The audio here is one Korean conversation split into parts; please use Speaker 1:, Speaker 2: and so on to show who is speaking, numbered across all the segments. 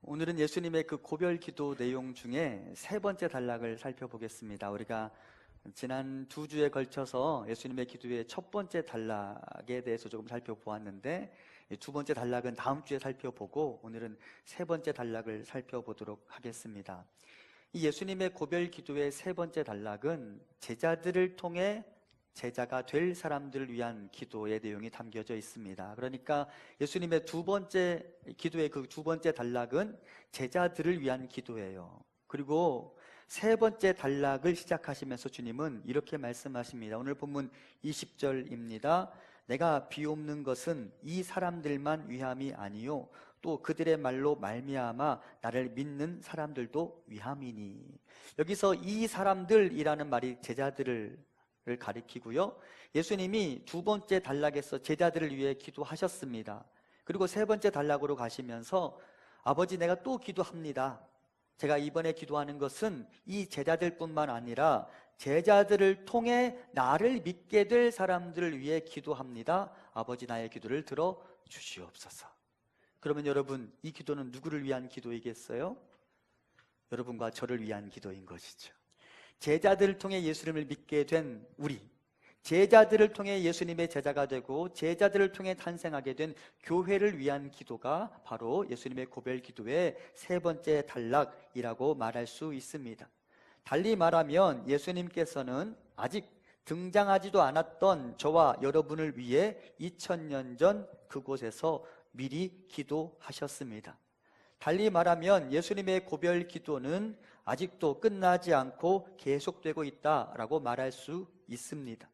Speaker 1: 오늘은 예수님의 그 고별 기도 내용 중에 세 번째 단락을 살펴보겠습니다. 우리가 지난 두 주에 걸쳐서 예수님의 기도의 첫 번째 단락에 대해서 조금 살펴보았는데, 두 번째 단락은 다음 주에 살펴보고 오늘은 세 번째 단락을 살펴보도록 하겠습니다. 이 예수님의 고별 기도의 세 번째 단락은 제자들을 통해 제자가 될 사람들을 위한 기도의 내용이 담겨져 있습니다. 그러니까 예수님의 두 번째 기도의 그 두 번째 단락은 제자들을 위한 기도예요. 그리고 세 번째 단락을 시작하시면서 주님은 이렇게 말씀하십니다. 오늘 본문 20절입니다. 내가 비옵는 것은 이 사람들만 위함이 아니요 또 그들의 말로 말미암아 나를 믿는 사람들도 위함이니. 여기서 이 사람들이라는 말이 제자들을 가리키고요, 예수님이 두 번째 단락에서 제자들을 위해 기도하셨습니다. 그리고 세 번째 단락으로 가시면서 아버지, 내가 또 기도합니다. 제가 이번에 기도하는 것은 이 제자들뿐만 아니라 제자들을 통해 나를 믿게 될 사람들을 위해 기도합니다. 아버지, 나의 기도를 들어 주시옵소서. 그러면 여러분, 이 기도는 누구를 위한 기도이겠어요? 여러분과 저를 위한 기도인 것이죠. 제자들을 통해 예수님을 믿게 된 우리, 제자들을 통해 예수님의 제자가 되고 제자들을 통해 탄생하게 된 교회를 위한 기도가 바로 예수님의 고별 기도의 세 번째 단락이라고 말할 수 있습니다. 달리 말하면 예수님께서는 아직 등장하지도 않았던 저와 여러분을 위해 2000년 전 그곳에서 미리 기도하셨습니다. 달리 말하면 예수님의 고별 기도는 아직도 끝나지 않고 계속되고 있다라고 말할 수 있습니다.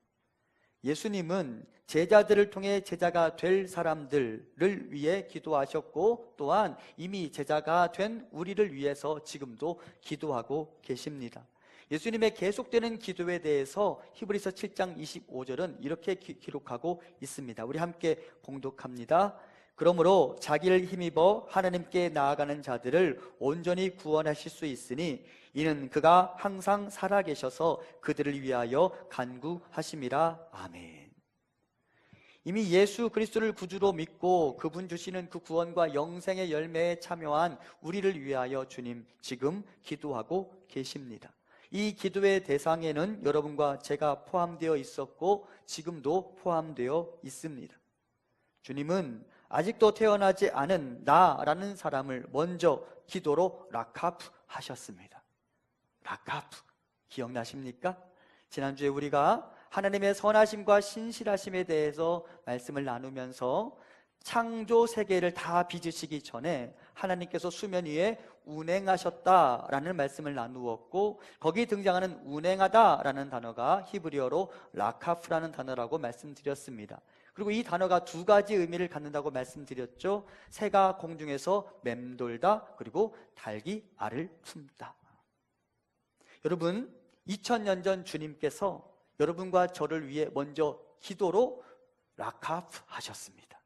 Speaker 1: 예수님은 제자들을 통해 제자가 될 사람들을 위해 기도하셨고, 또한 이미 제자가 된 우리를 위해서 지금도 기도하고 계십니다. 예수님의 계속되는 기도에 대해서 히브리서 7장 25절은 이렇게 기록하고 있습니다. 우리 함께 봉독합니다. 그러므로 자기를 힘입어 하나님께 나아가는 자들을 온전히 구원하실 수 있으니 이는 그가 항상 살아계셔서 그들을 위하여 간구하심이라. 아멘. 이미 예수 그리스도를 구주로 믿고 그분 주시는 그 구원과 영생의 열매에 참여한 우리를 위하여 주님 지금 기도하고 계십니다. 이 기도의 대상에는 여러분과 제가 포함되어 있었고 지금도 포함되어 있습니다. 주님은 아직도 태어나지 않은 나라는 사람을 먼저 기도로 라카프 하셨습니다. 라카프, 기억나십니까? 지난주에 우리가 하나님의 선하심과 신실하심에 대해서 말씀을 나누면서 창조 세계를 다 빚으시기 전에 하나님께서 수면 위에 운행하셨다라는 말씀을 나누었고, 거기 등장하는 운행하다라는 단어가 히브리어로 라카프라는 단어라고 말씀드렸습니다. 그리고 이 단어가 두 가지 의미를 갖는다고 말씀드렸죠. 새가 공중에서 맴돌다, 그리고 닭이 알을 품다. 여러분, 2000년 전 주님께서 여러분과 저를 위해 먼저 기도로 라카프 하셨습니다.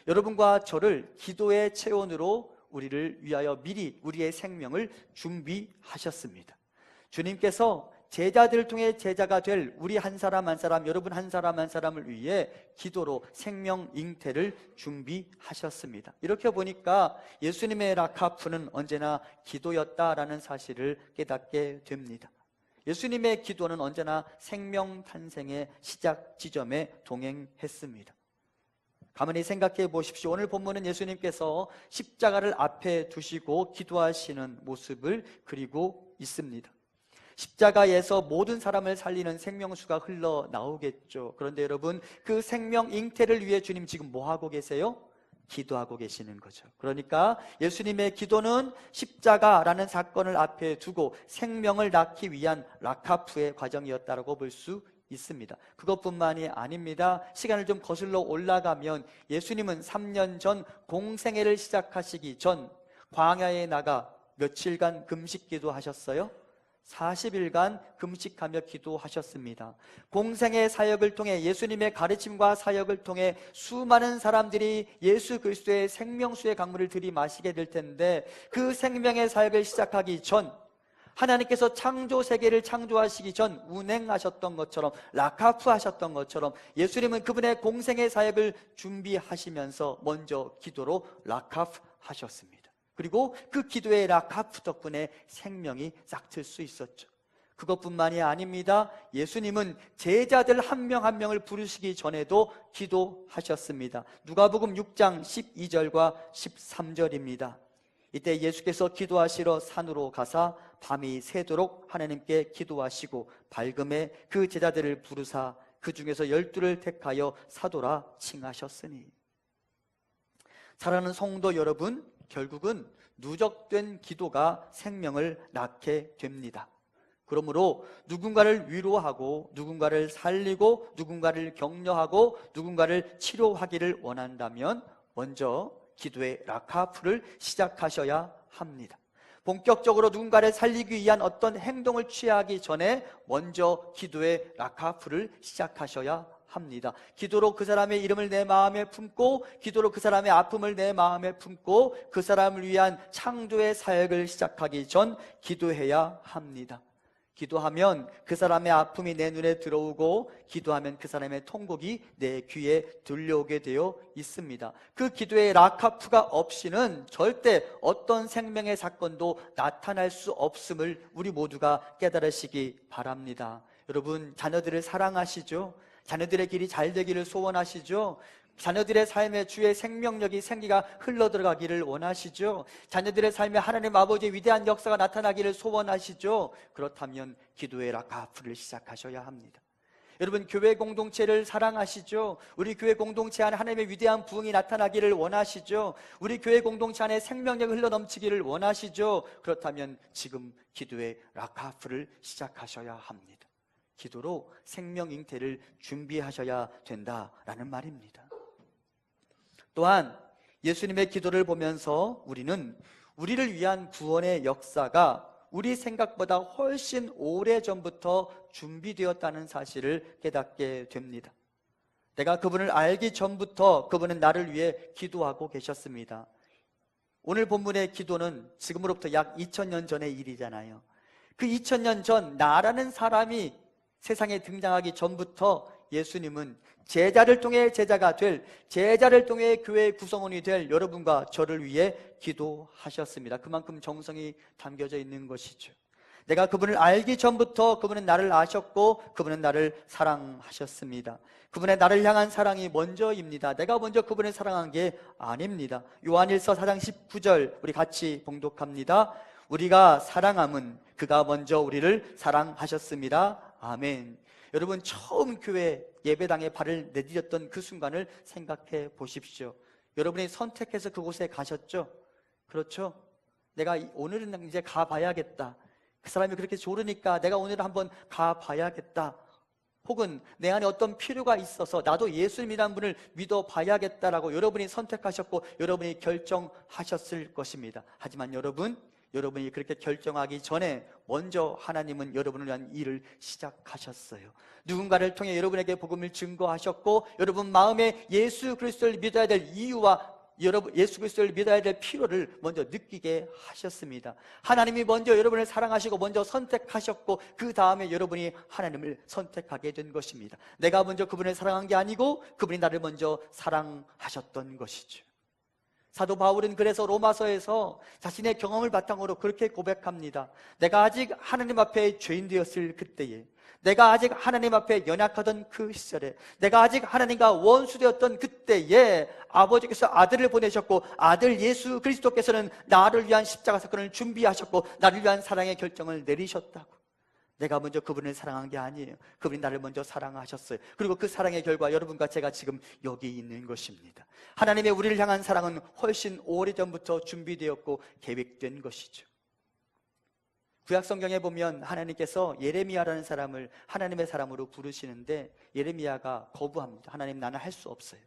Speaker 1: 여러분과 저를 기도의 체온으로 우리를 위하여 미리 우리의 생명을 준비하셨습니다. 주님께서 제자들을 통해 제자가 될 우리 한 사람 한 사람, 여러분 한 사람 한 사람을 위해 기도로 생명 잉태를 준비하셨습니다. 이렇게 보니까 예수님의 라카프는 언제나 기도였다라는 사실을 깨닫게 됩니다. 예수님의 기도는 언제나 생명 탄생의 시작 지점에 동행했습니다. 가만히 생각해 보십시오. 오늘 본문은 예수님께서 십자가를 앞에 두시고 기도하시는 모습을 그리고 있습니다. 십자가에서 모든 사람을 살리는 생명수가 흘러나오겠죠. 그런데 여러분, 그 생명 잉태를 위해 주님 지금 뭐 하고 계세요? 기도하고 계시는 거죠. 그러니까 예수님의 기도는 십자가라는 사건을 앞에 두고 생명을 낳기 위한 라카프의 과정이었다고 볼 수 있습니다. 그것뿐만이 아닙니다. 시간을 좀 거슬러 올라가면 예수님은 3년 전 공생애를 시작하시기 전 광야에 나가 며칠간 금식 기도하셨어요? 40일간 금식하며 기도하셨습니다. 공생의 사역을 통해 예수님의 가르침과 사역을 통해 수많은 사람들이 예수 그리스도의 생명수의 강물을 들이마시게 될 텐데, 그 생명의 사역을 시작하기 전 하나님께서 창조 세계를 창조하시기 전 운행하셨던 것처럼, 라카프 하셨던 것처럼 예수님은 그분의 공생의 사역을 준비하시면서 먼저 기도로 라카프 하셨습니다. 그리고 그 기도의 라카프 덕분에 생명이 싹틀 수 있었죠. 그것뿐만이 아닙니다. 예수님은 제자들 한 명 한 명을 부르시기 전에도 기도하셨습니다. 누가복음 6장 12절과 13절입니다. 이때 예수께서 기도하시러 산으로 가사 밤이 새도록 하나님께 기도하시고 밝음에 그 제자들을 부르사 그 중에서 12를 택하여 사도라 칭하셨으니. 사랑하는 성도 여러분, 결국은 누적된 기도가 생명을 낳게 됩니다. 그러므로 누군가를 위로하고 누군가를 살리고 누군가를 격려하고 누군가를 치료하기를 원한다면 먼저 기도의 라카프를 시작하셔야 합니다. 본격적으로 누군가를 살리기 위한 어떤 행동을 취하기 전에 먼저 기도의 라카프를 시작하셔야 합니다. 기도로 그 사람의 이름을 내 마음에 품고, 기도로 그 사람의 아픔을 내 마음에 품고, 그 사람을 위한 창조의 사역을 시작하기 전 기도해야 합니다. 기도하면 그 사람의 아픔이 내 눈에 들어오고, 기도하면 그 사람의 통곡이 내 귀에 들려오게 되어 있습니다. 그 기도의 라카프가 없이는 절대 어떤 생명의 사건도 나타날 수 없음을 우리 모두가 깨달으시기 바랍니다. 여러분, 자녀들을 사랑하시죠? 자녀들의 길이 잘 되기를 소원하시죠? 자녀들의 삶에 주의 생명력이, 생기가 흘러들어가기를 원하시죠? 자녀들의 삶에 하나님 아버지의 위대한 역사가 나타나기를 소원하시죠? 그렇다면 기도의 라카프를 시작하셔야 합니다. 여러분, 교회 공동체를 사랑하시죠? 우리 교회 공동체 안에 하나님의 위대한 부흥이 나타나기를 원하시죠? 우리 교회 공동체 안에 생명력이 흘러넘치기를 원하시죠? 그렇다면 지금 기도의 라카프를 시작하셔야 합니다. 기도로 생명 잉태를 준비하셔야 된다라는 말입니다. 또한 예수님의 기도를 보면서 우리는 우리를 위한 구원의 역사가 우리 생각보다 훨씬 오래전부터 준비되었다는 사실을 깨닫게 됩니다. 내가 그분을 알기 전부터 그분은 나를 위해 기도하고 계셨습니다. 오늘 본문의 기도는 지금으로부터 약 2000년 전의 일이잖아요. 그 2000년 전 나라는 사람이 세상에 등장하기 전부터 예수님은 제자를 통해 제자가 될, 제자를 통해 교회의 구성원이 될 여러분과 저를 위해 기도하셨습니다. 그만큼 정성이 담겨져 있는 것이죠. 내가 그분을 알기 전부터 그분은 나를 아셨고 그분은 나를 사랑하셨습니다. 그분의 나를 향한 사랑이 먼저입니다. 내가 먼저 그분을 사랑한 게 아닙니다. 요한일서 4장 19절 우리 같이 봉독합니다. 우리가 사랑함은 그가 먼저 우리를 사랑하셨습니다. 아멘. 여러분, 처음 교회 예배당에 발을 내디뎠던 그 순간을 생각해 보십시오. 여러분이 선택해서 그곳에 가셨죠? 그렇죠? 내가 오늘은 이제 가봐야겠다. 그 사람이 그렇게 좋으니까 내가 오늘 한번 가봐야겠다. 혹은 내 안에 어떤 필요가 있어서 나도 예수님이라는 분을 믿어봐야겠다라고 여러분이 선택하셨고 여러분이 결정하셨을 것입니다. 하지만 여러분이 그렇게 결정하기 전에 먼저 하나님은 여러분을 위한 일을 시작하셨어요. 누군가를 통해 여러분에게 복음을 증거하셨고 여러분 마음에 예수 그리스도를 믿어야 될 이유와 예수 그리스도를 믿어야 될 필요를 먼저 느끼게 하셨습니다. 하나님이 먼저 여러분을 사랑하시고 먼저 선택하셨고 그 다음에 여러분이 하나님을 선택하게 된 것입니다. 내가 먼저 그분을 사랑한 게 아니고 그분이 나를 먼저 사랑하셨던 것이죠. 사도 바울은 그래서 로마서에서 자신의 경험을 바탕으로 그렇게 고백합니다. 내가 아직 하나님 앞에 죄인 되었을 그때에, 내가 아직 하나님 앞에 연약하던 그 시절에, 내가 아직 하나님과 원수되었던 그때에 아버지께서 아들을 보내셨고 아들 예수 그리스도께서는 나를 위한 십자가 사건을 준비하셨고 나를 위한 사랑의 결정을 내리셨다고. 내가 먼저 그분을 사랑한 게 아니에요. 그분이 나를 먼저 사랑하셨어요. 그리고 그 사랑의 결과 여러분과 제가 지금 여기 있는 것입니다. 하나님의 우리를 향한 사랑은 훨씬 오래전부터 준비되었고 계획된 것이죠. 구약성경에 보면 하나님께서 예레미야라는 사람을 하나님의 사람으로 부르시는데 예레미야가 거부합니다. 하나님, 나는 할 수 없어요.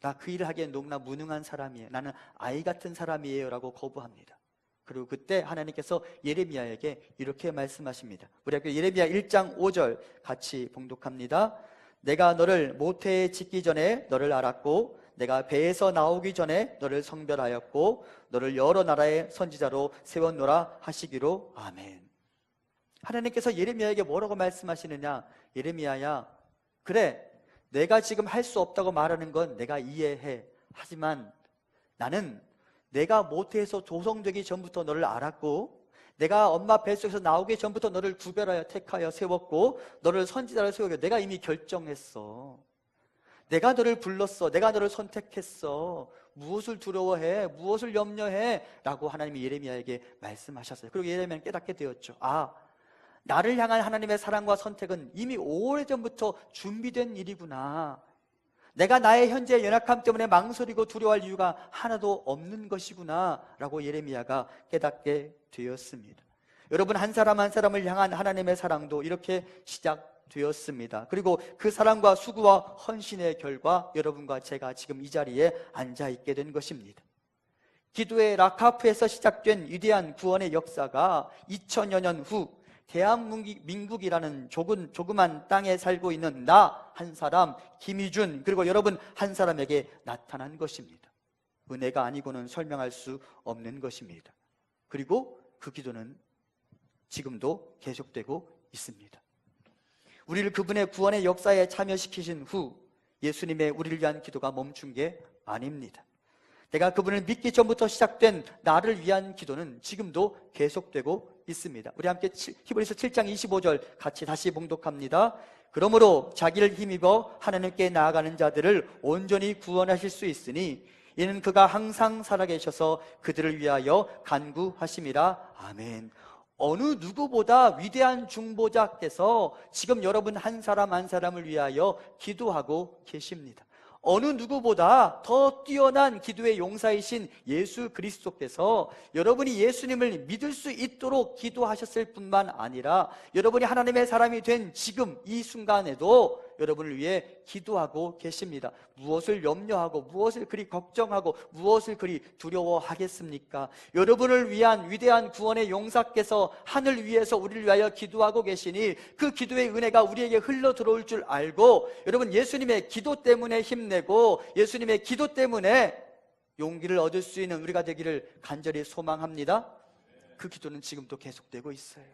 Speaker 1: 나 그 일을 하기엔 너무나 무능한 사람이에요. 나는 아이 같은 사람이에요 라고 거부합니다. 그리고 그때 하나님께서 예레미야에게 이렇게 말씀하십니다. 우리 예레미야 1장 5절 같이 봉독합니다. 내가 너를 모태에 짓기 전에 너를 알았고 내가 배에서 나오기 전에 너를 성별하였고 너를 여러 나라의 선지자로 세웠노라 하시기로. 아멘. 하나님께서 예레미야에게 뭐라고 말씀하시느냐? 예레미야야, 그래, 내가 지금 할 수 없다고 말하는 건 내가 이해해. 하지만 나는 내가 모태에서 조성되기 전부터 너를 알았고 내가 엄마 뱃속에서 나오기 전부터 너를 구별하여 택하여 세웠고 너를 선지자로 세우고 내가 이미 결정했어. 내가 너를 불렀어. 내가 너를 선택했어. 무엇을 두려워해? 무엇을 염려해? 라고 하나님이 예레미야에게 말씀하셨어요. 그리고 예레미야는 깨닫게 되었죠. 아, 나를 향한 하나님의 사랑과 선택은 이미 오래전부터 준비된 일이구나. 내가 나의 현재의 연약함 때문에 망설이고 두려워할 이유가 하나도 없는 것이구나 라고 예레미야가 깨닫게 되었습니다. 여러분, 한 사람 한 사람을 향한 하나님의 사랑도 이렇게 시작되었습니다. 그리고 그 사랑과 수고와 헌신의 결과 여러분과 제가 지금 이 자리에 앉아있게 된 것입니다. 기도의 라카프에서 시작된 위대한 구원의 역사가 2000여 년 후 대한민국이라는 조그만 땅에 살고 있는 나 한 사람, 김희준, 그리고 여러분 한 사람에게 나타난 것입니다. 은혜가 아니고는 설명할 수 없는 것입니다. 그리고 그 기도는 지금도 계속되고 있습니다. 우리를 그분의 구원의 역사에 참여시키신 후 예수님의 우리를 위한 기도가 멈춘 게 아닙니다. 내가 그분을 믿기 전부터 시작된 나를 위한 기도는 지금도 계속되고 있습니다. 우리 함께 히브리서 7장 25절 같이 다시 봉독합니다. 그러므로 자기를 힘입어 하나님께 나아가는 자들을 온전히 구원하실 수 있으니 이는 그가 항상 살아계셔서 그들을 위하여 간구하심이라. 아멘. 어느 누구보다 위대한 중보자께서 지금 여러분 한 사람 한 사람을 위하여 기도하고 계십니다. 어느 누구보다 더 뛰어난 기도의 용사이신 예수 그리스도께서 여러분이 예수님을 믿을 수 있도록 기도하셨을 뿐만 아니라 여러분이 하나님의 사람이 된 지금 이 순간에도 여러분을 위해 기도하고 계십니다. 무엇을 염려하고 무엇을 그리 걱정하고 무엇을 그리 두려워하겠습니까? 여러분을 위한 위대한 구원의 용사께서 하늘 위에서 우리를 위하여 기도하고 계시니 그 기도의 은혜가 우리에게 흘러 들어올 줄 알고 여러분 예수님의 기도 때문에 힘내고 예수님의 기도 때문에 용기를 얻을 수 있는 우리가 되기를 간절히 소망합니다. 그 기도는 지금도 계속되고 있어요.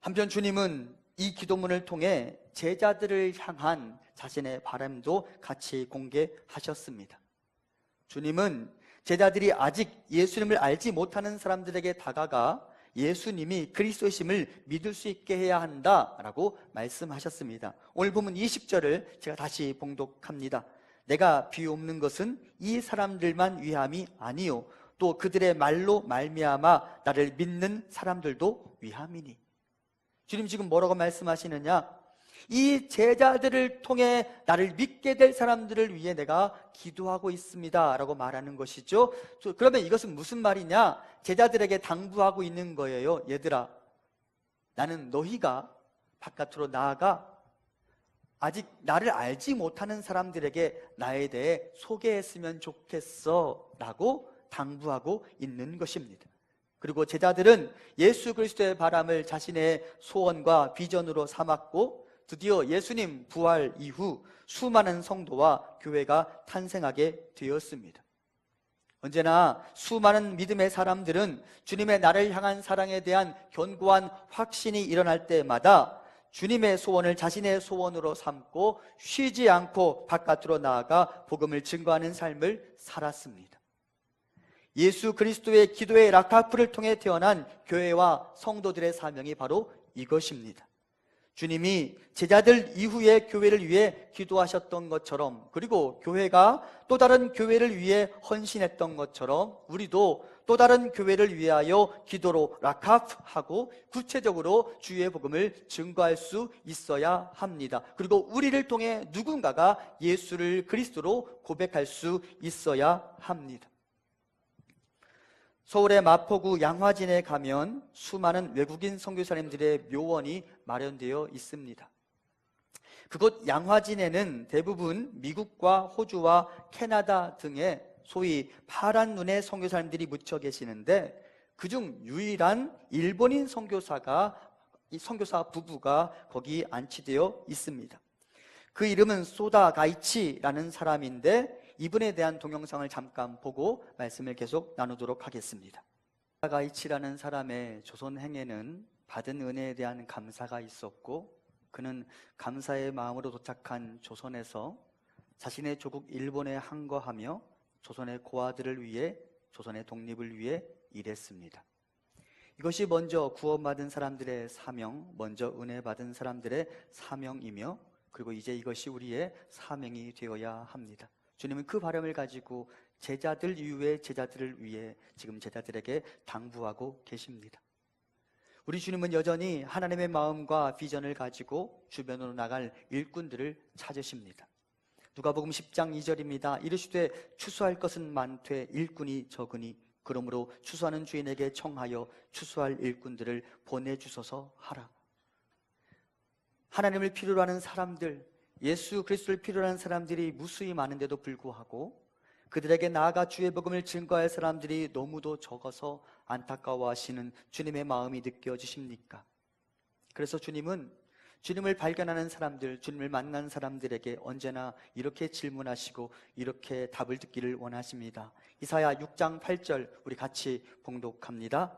Speaker 1: 한편 주님은 이 기도문을 통해 제자들을 향한 자신의 바람도 같이 공개하셨습니다. 주님은 제자들이 아직 예수님을 알지 못하는 사람들에게 다가가 예수님이 그리스도이심을 믿을 수 있게 해야 한다라고 말씀하셨습니다. 오늘 본문 20절을 제가 다시 봉독합니다. 내가 비옵는 것은 이 사람들만 위함이 아니요 또 그들의 말로 말미암아 나를 믿는 사람들도 위함이니. 주님 지금 뭐라고 말씀하시느냐? 이 제자들을 통해 나를 믿게 될 사람들을 위해 내가 기도하고 있습니다 라고 말하는 것이죠. 그러면 이것은 무슨 말이냐? 제자들에게 당부하고 있는 거예요. 얘들아, 나는 너희가 바깥으로 나아가 아직 나를 알지 못하는 사람들에게 나에 대해 소개했으면 좋겠어 라고 당부하고 있는 것입니다. 그리고 제자들은 예수 그리스도의 바람을 자신의 소원과 비전으로 삼았고 드디어 예수님 부활 이후 수많은 성도와 교회가 탄생하게 되었습니다. 언제나 수많은 믿음의 사람들은 주님의 나를 향한 사랑에 대한 견고한 확신이 일어날 때마다 주님의 소원을 자신의 소원으로 삼고 쉬지 않고 바깥으로 나아가 복음을 증거하는 삶을 살았습니다. 예수 그리스도의 기도의 라카프를 통해 태어난 교회와 성도들의 사명이 바로 이것입니다. 주님이 제자들 이후에 교회를 위해 기도하셨던 것처럼 그리고 교회가 또 다른 교회를 위해 헌신했던 것처럼 우리도 또 다른 교회를 위하여 기도로 라카프하고 구체적으로 주의 복음을 증거할 수 있어야 합니다. 그리고 우리를 통해 누군가가 예수를 그리스도로 고백할 수 있어야 합니다. 서울의 마포구 양화진에 가면 수많은 외국인 선교사님들의 묘원이 마련되어 있습니다. 그곳 양화진에는 대부분 미국과 호주와 캐나다 등의 소위 파란 눈의 선교사님들이 묻혀 계시는데 그중 유일한 일본인 선교사 부부가 거기 안치되어 있습니다. 그 이름은 소다 가이치라는 사람인데 이분에 대한 동영상을 잠깐 보고 말씀을 계속 나누도록 하겠습니다. 소다 가이치라는 사람의 조선 행에는 받은 은혜에 대한 감사가 있었고 그는 감사의 마음으로 도착한 조선에서 자신의 조국 일본에 항거하며 조선의 고아들을 위해, 조선의 독립을 위해 일했습니다. 이것이 먼저 구원받은 사람들의 사명, 먼저 은혜 받은 사람들의 사명이며, 그리고 이제 이것이 우리의 사명이 되어야 합니다. 주님은 그 바람을 가지고 제자들 이후의 제자들을 위해 지금 제자들에게 당부하고 계십니다. 우리 주님은 여전히 하나님의 마음과 비전을 가지고 주변으로 나갈 일꾼들을 찾으십니다. 누가복음 10장 2절입니다. 이르시되 추수할 것은 많되 일꾼이 적으니 그러므로 추수하는 주인에게 청하여 추수할 일꾼들을 보내주소서 하라. 하나님을 필요로 하는 사람들, 예수 그리스도를 필요로 하는 사람들이 무수히 많은데도 불구하고 그들에게 나아가 주의 복음을 증거할 사람들이 너무도 적어서 안타까워하시는 주님의 마음이 느껴지십니까? 그래서 주님은 주님을 발견하는 사람들, 주님을 만난 사람들에게 언제나 이렇게 질문하시고 이렇게 답을 듣기를 원하십니다. 이사야 6장 8절 우리 같이 봉독합니다.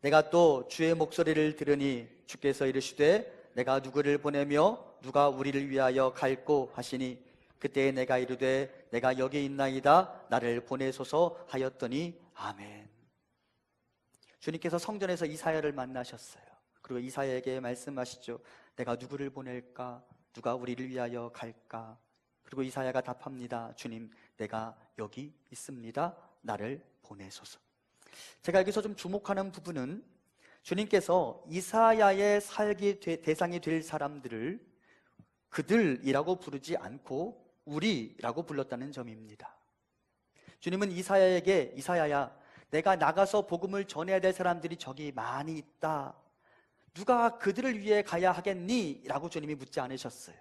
Speaker 1: 내가 또 주의 목소리를 들으니 주께서 이르시되 내가 누구를 보내며 누가 우리를 위하여 갈꼬 하시니 그때에 내가 이르되 내가 여기 있나이다 나를 보내소서 하였더니 아멘. 주님께서 성전에서 이사야를 만나셨어요. 그리고 이사야에게 말씀하시죠. 내가 누구를 보낼까? 누가 우리를 위하여 갈까? 그리고 이사야가 답합니다. 주님, 내가 여기 있습니다. 나를 보내소서. 제가 여기서 좀 주목하는 부분은 주님께서 이사야의 살기 대상이 될 사람들을 그들이라고 부르지 않고 우리라고 불렀다는 점입니다. 주님은 이사야에게 이사야야, 내가 나가서 복음을 전해야 될 사람들이 저기 많이 있다. 누가 그들을 위해 가야 하겠니? 라고 주님이 묻지 않으셨어요.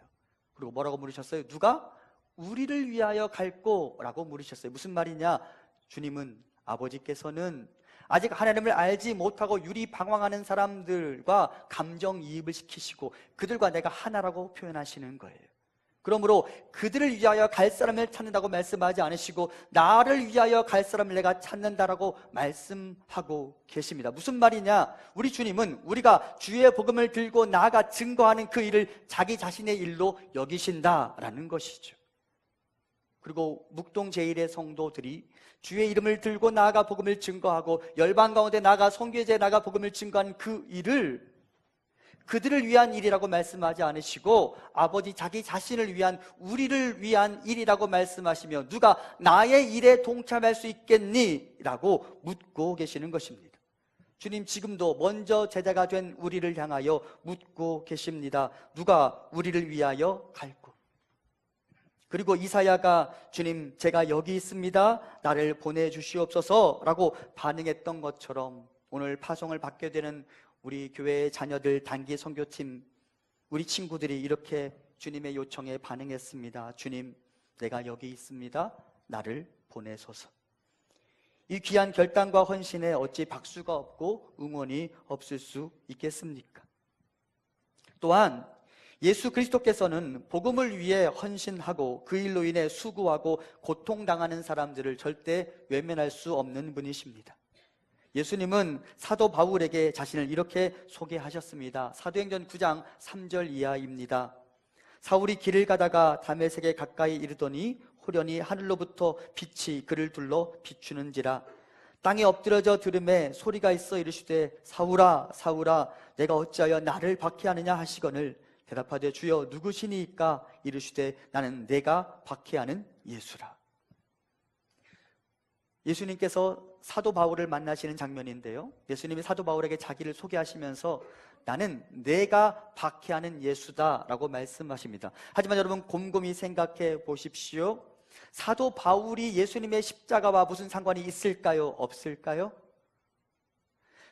Speaker 1: 그리고 뭐라고 물으셨어요? 누가 우리를 위하여 갈꼬? 라고 물으셨어요. 무슨 말이냐? 주님은, 아버지께서는 아직 하나님을 알지 못하고 유리방황하는 사람들과 감정이입을 시키시고 그들과 내가 하나라고 표현하시는 거예요. 그러므로 그들을 위하여 갈 사람을 찾는다고 말씀하지 않으시고 나를 위하여 갈 사람을 내가 찾는다라고 말씀하고 계십니다. 무슨 말이냐? 우리 주님은 우리가 주의 복음을 들고 나아가 증거하는 그 일을 자기 자신의 일로 여기신다라는 것이죠. 그리고 묵동 제1의 성도들이 주의 이름을 들고 나아가 복음을 증거하고 열방 가운데 나아가 선교제에 나아가 복음을 증거한 그 일을 그들을 위한 일이라고 말씀하지 않으시고 아버지 자기 자신을 위한, 우리를 위한 일이라고 말씀하시며 누가 나의 일에 동참할 수 있겠니? 라고 묻고 계시는 것입니다. 주님 지금도 먼저 제자가 된 우리를 향하여 묻고 계십니다. 누가 우리를 위하여 갈고? 그리고 이사야가 주님 제가 여기 있습니다. 나를 보내주시옵소서 라고 반응했던 것처럼 오늘 파송을 받게 되는 우리 교회의 자녀들, 단기 선교팀, 우리 친구들이 이렇게 주님의 요청에 반응했습니다. 주님, 내가 여기 있습니다. 나를 보내소서. 이 귀한 결단과 헌신에 어찌 박수가 없고 응원이 없을 수 있겠습니까? 또한 예수 그리스도께서는 복음을 위해 헌신하고 그 일로 인해 수고하고 고통당하는 사람들을 절대 외면할 수 없는 분이십니다. 예수님은 사도 바울에게 자신을 이렇게 소개하셨습니다. 사도행전 9장 3절 이하입니다. 사울이 길을 가다가 다메섹에 가까이 이르더니 호련히 하늘로부터 빛이 그를 둘러 비추는지라. 땅에 엎드려져 들음에 소리가 있어 이르시되 사울아 사울아 내가 어찌하여 나를 박해하느냐 하시거늘 대답하되 주여 누구시니까? 이르시되 나는 내가 박해하는 예수라. 예수님께서 사도 바울을 만나시는 장면인데요, 예수님이 사도 바울에게 자기를 소개하시면서 나는 내가 박해하는 예수다 라고 말씀하십니다. 하지만 여러분 곰곰이 생각해 보십시오. 사도 바울이 예수님의 십자가와 무슨 상관이 있을까요? 없을까요?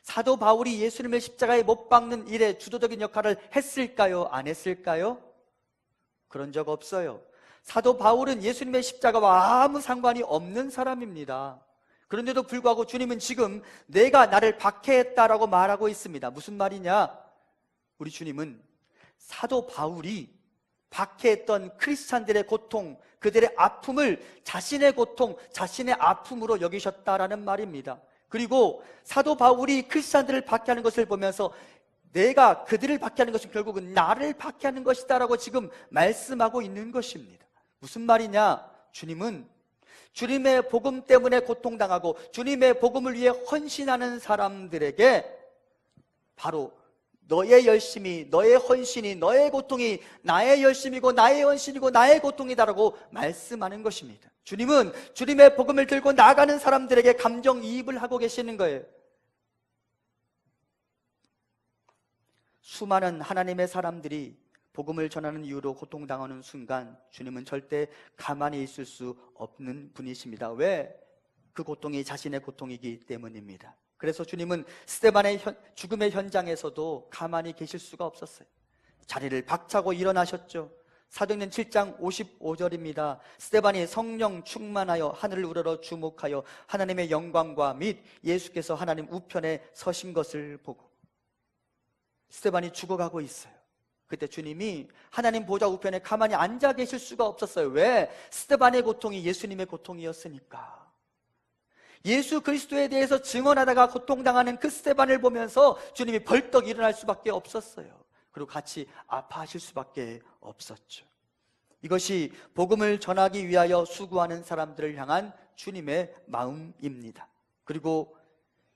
Speaker 1: 사도 바울이 예수님을 십자가에 못 박는 일에 주도적인 역할을 했을까요? 안 했을까요? 그런 적 없어요. 사도 바울은 예수님의 십자가와 아무 상관이 없는 사람입니다. 그런데도 불구하고 주님은 지금 내가 나를 박해했다라고 말하고 있습니다. 무슨 말이냐? 우리 주님은 사도 바울이 박해했던 크리스찬들의 고통, 그들의 아픔을 자신의 고통, 자신의 아픔으로 여기셨다라는 말입니다. 그리고 사도 바울이 크리스찬들을 박해하는 것을 보면서 내가 그들을 박해하는 것은 결국은 나를 박해하는 것이다 라고 지금 말씀하고 있는 것입니다. 무슨 말이냐? 주님은 주님의 복음 때문에 고통당하고 주님의 복음을 위해 헌신하는 사람들에게 바로 너의 열심이, 너의 헌신이, 너의 고통이 나의 열심이고 나의 헌신이고 나의 고통이다라고 말씀하는 것입니다. 주님은 주님의 복음을 들고 나아가는 사람들에게 감정이입을 하고 계시는 거예요. 수많은 하나님의 사람들이 복음을 전하는 이유로 고통당하는 순간 주님은 절대 가만히 있을 수 없는 분이십니다. 왜? 그 고통이 자신의 고통이기 때문입니다. 그래서 주님은 스데반의 죽음의 현장에서도 가만히 계실 수가 없었어요. 자리를 박차고 일어나셨죠. 사도행전 7장 55절입니다. 스데반이 성령 충만하여 하늘을 우러러 주목하여 하나님의 영광과 및 예수께서 하나님 우편에 서신 것을 보고, 스데반이 죽어가고 있어요. 그때 주님이 하나님 보좌 우편에 가만히 앉아 계실 수가 없었어요. 왜? 스데반의 고통이 예수님의 고통이었으니까. 예수 그리스도에 대해서 증언하다가 고통당하는 그 스데반을 보면서 주님이 벌떡 일어날 수밖에 없었어요. 그리고 같이 아파하실 수밖에 없었죠. 이것이 복음을 전하기 위하여 수고하는 사람들을 향한 주님의 마음입니다. 그리고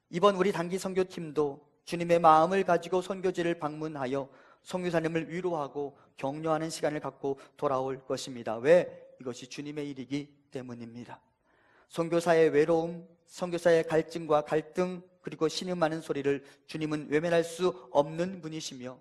Speaker 1: 이번 우리 단기 선교팀도 주님의 마음을 가지고 선교지를 방문하여 선교사님을 위로하고 격려하는 시간을 갖고 돌아올 것입니다. 왜? 이것이 주님의 일이기 때문입니다. 선교사의 외로움, 선교사의 갈증과 갈등, 그리고 신음하는 소리를 주님은 외면할 수 없는 분이시며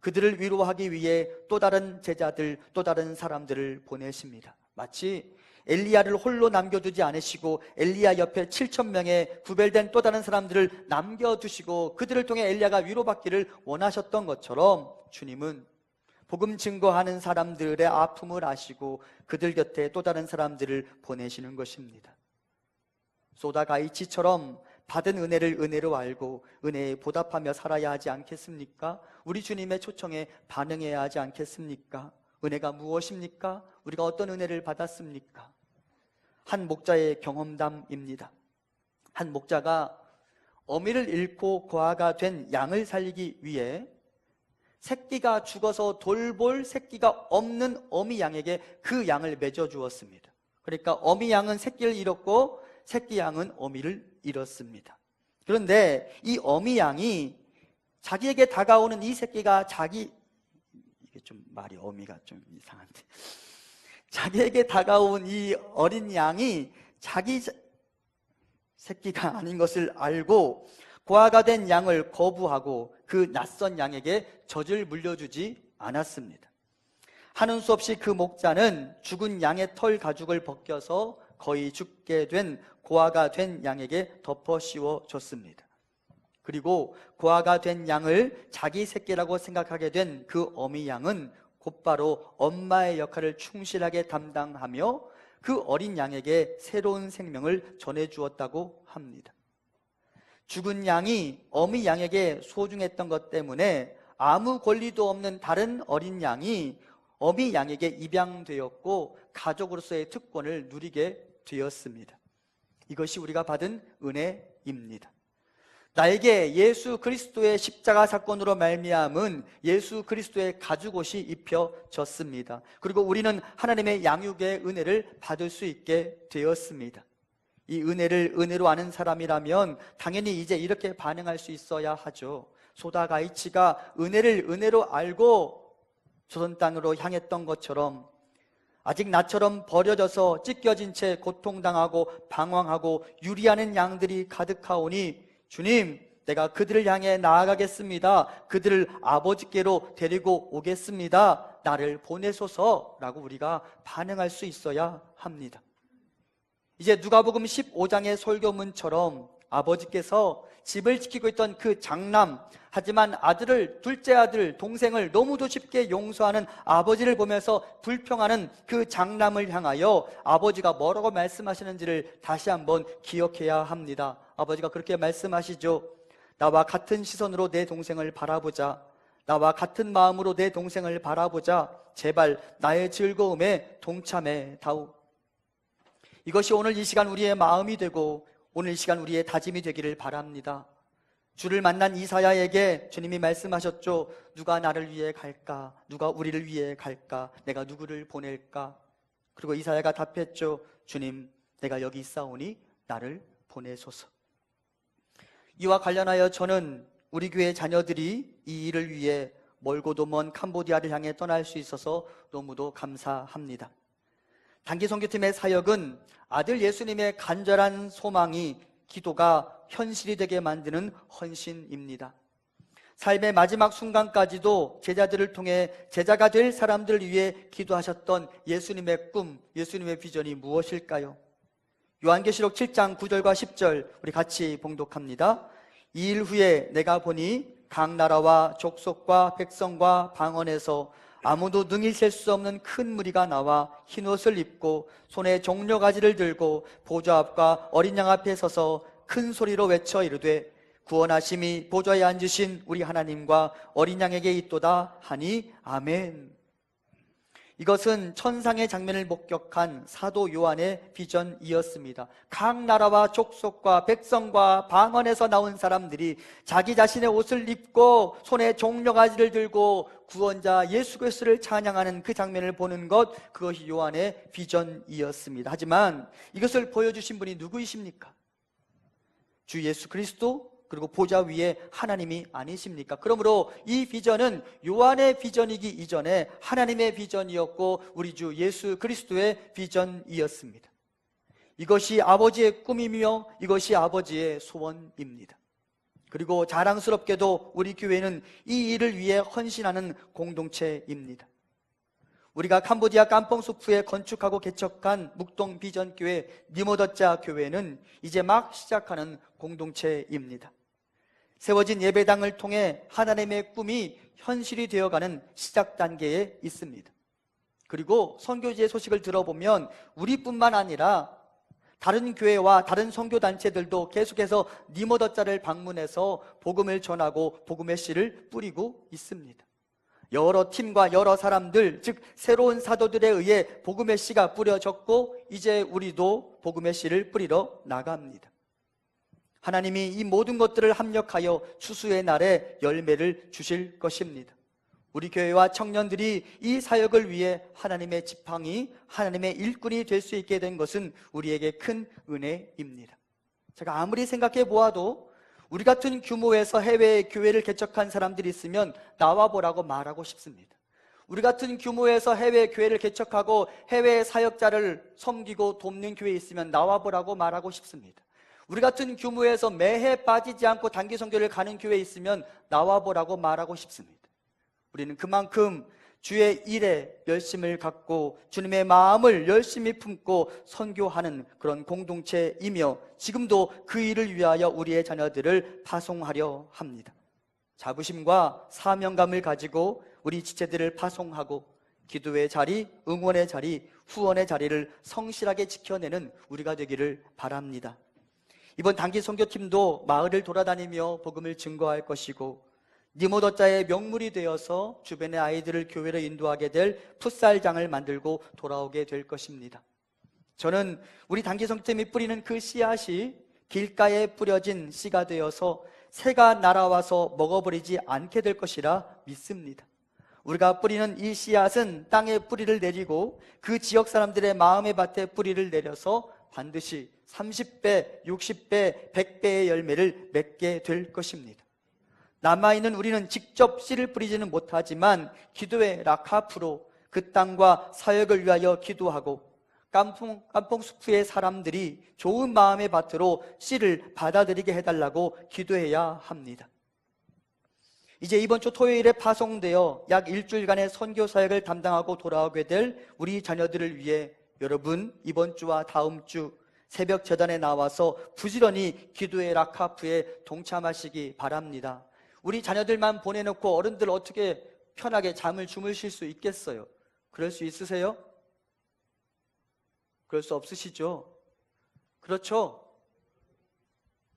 Speaker 1: 그들을 위로하기 위해 또 다른 제자들, 또 다른 사람들을 보내십니다. 마치 엘리야를 홀로 남겨두지 않으시고 엘리야 옆에 7,000명의 구별된 또 다른 사람들을 남겨두시고 그들을 통해 엘리야가 위로받기를 원하셨던 것처럼 주님은 복음 증거하는 사람들의 아픔을 아시고 그들 곁에 또 다른 사람들을 보내시는 것입니다. 소다가이치처럼 받은 은혜를 은혜로 알고 은혜에 보답하며 살아야 하지 않겠습니까? 우리 주님의 초청에 반응해야 하지 않겠습니까? 은혜가 무엇입니까? 우리가 어떤 은혜를 받았습니까? 한 목자의 경험담입니다. 한 목자가 어미를 잃고 고아가 된 양을 살리기 위해 새끼가 죽어서 돌볼 새끼가 없는 어미 양에게 그 양을 맺어 주었습니다. 그러니까 어미 양은 새끼를 잃었고 새끼 양은 어미를 잃었습니다. 그런데 이 어미 양이 자기에게 다가오는 이 새끼가 이게 좀 말이 어미가 좀 이상한데, 자기에게 다가온 이 어린 양이 자기 새끼가 아닌 것을 알고 고아가 된 양을 거부하고 그 낯선 양에게 젖을 물려주지 않았습니다. 하는 수 없이 그 목자는 죽은 양의 털 가죽을 벗겨서 거의 죽게 된 고아가 된 양에게 덮어 씌워줬습니다. 그리고 고아가 된 양을 자기 새끼라고 생각하게 된 그 어미 양은 곧바로 엄마의 역할을 충실하게 담당하며 그 어린 양에게 새로운 생명을 전해주었다고 합니다. 죽은 양이 어미 양에게 소중했던 것 때문에 아무 권리도 없는 다른 어린 양이 어미 양에게 입양되었고 가족으로서의 특권을 누리게 되었습니다. 이것이 우리가 받은 은혜입니다. 나에게 예수 그리스도의 십자가 사건으로 말미암은 예수 그리스도의 가죽옷이 입혀졌습니다. 그리고 우리는 하나님의 양육의 은혜를 받을 수 있게 되었습니다. 이 은혜를 은혜로 아는 사람이라면 당연히 이제 이렇게 반응할 수 있어야 하죠. 소다가이치가 은혜를 은혜로 알고 조선 땅으로 향했던 것처럼 아직 나처럼 버려져서 찢겨진 채 고통당하고 방황하고 유리하는 양들이 가득하오니 주님, 내가 그들을 향해 나아가겠습니다. 그들을 아버지께로 데리고 오겠습니다. 나를 보내소서라고 우리가 반응할 수 있어야 합니다. 이제 누가복음 15장의 설교문처럼 아버지께서 집을 지키고 있던 그 장남, 하지만 아들을, 둘째 아들, 동생을 너무도 쉽게 용서하는 아버지를 보면서 불평하는 그 장남을 향하여 아버지가 뭐라고 말씀하시는지를 다시 한번 기억해야 합니다. 아버지가 그렇게 말씀하시죠. 나와 같은 시선으로 내 동생을 바라보자. 나와 같은 마음으로 내 동생을 바라보자. 제발 나의 즐거움에 동참해 다오. 이것이 오늘 이 시간 우리의 마음이 되고 오늘 이 시간 우리의 다짐이 되기를 바랍니다. 주를 만난 이사야에게 주님이 말씀하셨죠. 누가 나를 위해 갈까? 누가 우리를 위해 갈까? 내가 누구를 보낼까? 그리고 이사야가 답했죠. 주님, 내가 여기 있사오니 나를 보내소서. 이와 관련하여 저는 우리 교회 자녀들이 이 일을 위해 멀고도 먼 캄보디아를 향해 떠날 수 있어서 너무도 감사합니다. 단기 선교팀의 사역은 아들 예수님의 간절한 소망이 기도가 현실이 되게 만드는 헌신입니다. 삶의 마지막 순간까지도 제자들을 통해 제자가 될 사람들을 위해 기도하셨던 예수님의 꿈, 예수님의 비전이 무엇일까요? 요한계시록 7장 9절과 10절 우리 같이 봉독합니다. 이 일 후에 내가 보니 각 나라와 족속과 백성과 방언에서 아무도 능히 셀 수 없는 큰 무리가 나와 흰옷을 입고 손에 종려가지를 들고 보좌 앞과 어린 양 앞에 서서 큰 소리로 외쳐 이르되 구원하심이 보좌에 앉으신 우리 하나님과 어린 양에게 있도다 하니 아멘. 이것은 천상의 장면을 목격한 사도 요한의 비전이었습니다. 각 나라와 족속과 백성과 방언에서 나온 사람들이 자기 자신의 옷을 입고 손에 종려가지를 들고 구원자 예수 그리스도를 찬양하는 그 장면을 보는 것, 그것이 요한의 비전이었습니다. 하지만 이것을 보여주신 분이 누구이십니까? 주 예수 그리스도, 그리고 보좌 위에 하나님이 아니십니까? 그러므로 이 비전은 요한의 비전이기 이전에 하나님의 비전이었고 우리 주 예수 그리스도의 비전이었습니다. 이것이 아버지의 꿈이며 이것이 아버지의 소원입니다. 그리고 자랑스럽게도 우리 교회는 이 일을 위해 헌신하는 공동체입니다. 우리가 캄보디아 깜펑수프에 건축하고 개척한 묵동 비전교회 니모더자 교회는 이제 막 시작하는 공동체입니다. 세워진 예배당을 통해 하나님의 꿈이 현실이 되어가는 시작 단계에 있습니다. 그리고 선교지의 소식을 들어보면 우리뿐만 아니라 다른 교회와 다른 선교단체들도 계속해서 니모더자를 방문해서 복음을 전하고 복음의 씨를 뿌리고 있습니다. 여러 팀과 여러 사람들, 즉 새로운 사도들에 의해 복음의 씨가 뿌려졌고 이제 우리도 복음의 씨를 뿌리러 나갑니다. 하나님이 이 모든 것들을 합력하여 추수의 날에 열매를 주실 것입니다. 우리 교회와 청년들이 이 사역을 위해 하나님의 지팡이, 하나님의 일꾼이 될 수 있게 된 것은 우리에게 큰 은혜입니다. 제가 아무리 생각해 보아도 우리 같은 규모에서 해외에 교회를 개척한 사람들이 있으면 나와보라고 말하고 싶습니다. 우리 같은 규모에서 해외 교회를 개척하고 해외 사역자를 섬기고 돕는 교회에 있으면 나와보라고 말하고 싶습니다. 우리 같은 규모에서 매해 빠지지 않고 단기 선교를 가는 교회에 있으면 나와보라고 말하고 싶습니다. 우리는 그만큼 주의 일에 열심을 갖고 주님의 마음을 열심히 품고 선교하는 그런 공동체이며 지금도 그 일을 위하여 우리의 자녀들을 파송하려 합니다. 자부심과 사명감을 가지고 우리 지체들을 파송하고 기도의 자리, 응원의 자리, 후원의 자리를 성실하게 지켜내는 우리가 되기를 바랍니다. 이번 단기 선교팀도 마을을 돌아다니며 복음을 증거할 것이고 니모더자의 명물이 되어서 주변의 아이들을 교회로 인도하게 될 풋살장을 만들고 돌아오게 될 것입니다. 저는 우리 단기 선교팀이 뿌리는 그 씨앗이 길가에 뿌려진 씨가 되어서 새가 날아와서 먹어버리지 않게 될 것이라 믿습니다. 우리가 뿌리는 이 씨앗은 땅에 뿌리를 내리고 그 지역 사람들의 마음의 밭에 뿌리를 내려서 반드시 30배, 60배, 100배의 열매를 맺게 될 것입니다. 남아있는 우리는 직접 씨를 뿌리지는 못하지만 기도의 라카프로 그 땅과 사역을 위하여 기도하고 깜풍수프의 사람들이 좋은 마음의 밭으로 씨를 받아들이게 해달라고 기도해야 합니다. 이제 이번 주 토요일에 파송되어 약 일주일간의 선교 사역을 담당하고 돌아오게 될 우리 자녀들을 위해 여러분 이번 주와 다음 주 새벽 제단에 나와서 부지런히 기도의 라카프에 동참하시기 바랍니다. 우리 자녀들만 보내놓고 어른들 어떻게 편하게 잠을 주무실 수 있겠어요? 그럴 수 있으세요? 그럴 수 없으시죠? 그렇죠?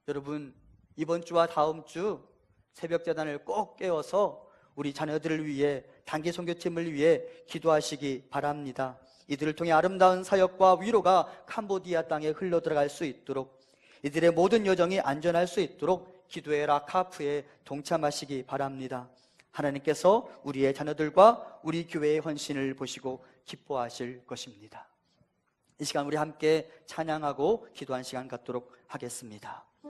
Speaker 1: 여러분 이번 주와 다음 주 새벽 제단을 꼭 깨워서 우리 자녀들을 위해 단기 선교팀을 위해 기도하시기 바랍니다. 이들을 통해 아름다운 사역과 위로가 캄보디아 땅에 흘러들어갈 수 있도록 이들의 모든 여정이 안전할 수 있도록 기도의 라카프에 동참하시기 바랍니다. 하나님께서 우리의 자녀들과 우리 교회의 헌신을 보시고 기뻐하실 것입니다. 이 시간 우리 함께 찬양하고 기도한 시간 갖도록 하겠습니다.